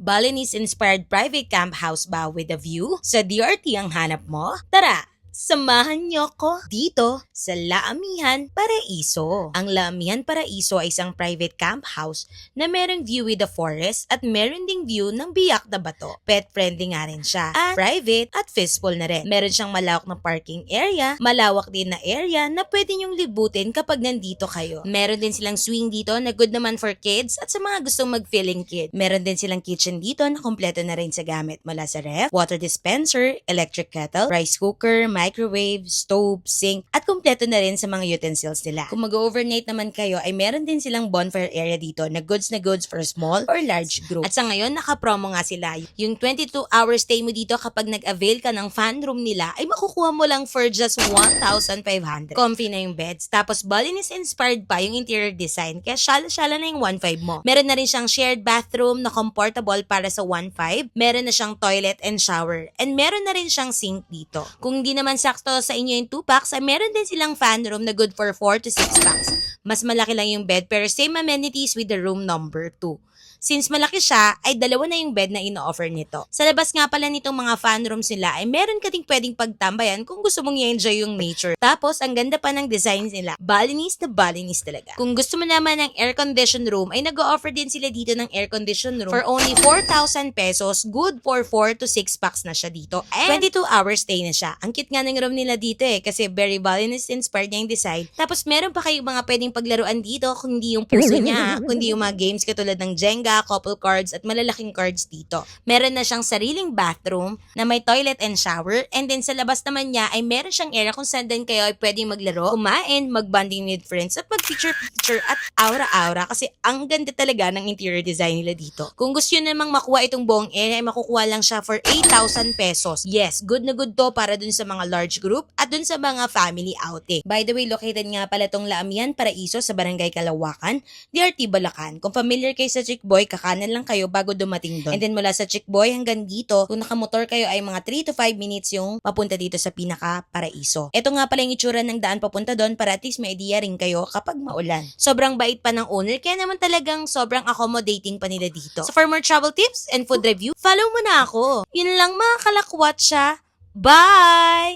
Balinese-inspired private camp house ba with a view? Sa DRT ang hanap mo? Tara! Samahan niyo ko dito sa Laamihan, Paraiso. Ang Laamihan, Paraiso ay isang private camp house na merong view with the forest at meron ding view ng biyak na bato. Pet-friendly nga rin siya at private at peaceful na rin. Meron siyang malawak na parking area, malawak din na area na pwede niyong libutin kapag nandito kayo. Meron din silang swing dito na good naman for kids at sa mga gustong mag-feeling kid. Meron din silang kitchen dito na kompleto na rin sa gamit mula sa ref, water dispenser, electric kettle, rice cooker, microwave, stove, sink, at kumpleto na rin sa mga utensils nila. Kung mag-overnight naman kayo, ay meron din silang bonfire area dito na goods for small or large group. At sa ngayon, naka-promo nga sila. Yung 22-hour stay mo dito kapag nag-avail ka ng fan room nila, ay makukuha mo lang for just 1,500. Comfy na yung beds. Tapos, Balinese-inspired pa yung interior design, kaya syala-syala na yung 1,500 mo. Meron na rin siyang shared bathroom na comfortable para sa 1,500. Meron na siyang toilet and shower. And meron na rin siyang sink dito. Kung di naman sakto sa inyo yung 2 packs, ay meron din silang fan room na good for 4 to 6 packs. Mas malaki lang yung bed pero same amenities with the room number 2. Since malaki siya, ay dalawa na yung bed na ino-offer nito. Sa labas nga pala nitong mga fan rooms nila ay meron ka ding pwedeng pagtambayan kung gusto mong i-enjoy yung nature. Tapos, ang ganda pa ng designs nila. Balinese na Balinese talaga. Kung gusto mo naman ng air-conditioned room, ay nag-o-offer din sila dito ng air-conditioned room for only 4,000 pesos. Good for 4 to 6 packs na siya dito. And 22 hours stay na siya. Ang cute nga ng room nila dito kasi very Balinese-inspired niya yung design. Tapos, meron pa kayong mga pwedeng paglaruan dito kung hindi yung puso niya, kundi yung mga games katulad ng Jenga, couple cards, at malalaking cards dito. Meron na siyang sariling bathroom na may toilet and shower, and then sa labas naman niya ay meron siyang area kung saan din kayo ay pwedeng maglaro, kumain, mag-bonding with friends, at mag-picture at aura-aura kasi ang ganda talaga ng interior design nila dito. Kung gusto nyo namang makuha itong buong area ay makukuha lang siya for 8,000 pesos. Yes, good na good to para dun sa mga large group at dun sa mga family outing. By the way, located nga pala itong Laamihan, Paraiso sa Barangay Kalawakan, DRT Bulacan. Kung familiar kayo sa Chickboy, kakanan lang kayo bago dumating doon. And then mula sa Chickboy hanggang dito, kung nakamotor kayo ay mga 3 to 5 minutes yung papunta dito sa pinaka-Paraiso. Ito nga pala yung itsura ng daan papunta doon para at least may idea rin kayo kapag maulan. Sobrang bait pa ng owner kaya naman talagang sobrang accommodating pa nila dito. So for more travel tips and food review, follow mo na ako. Yun lang mga kalakwat siya. Bye!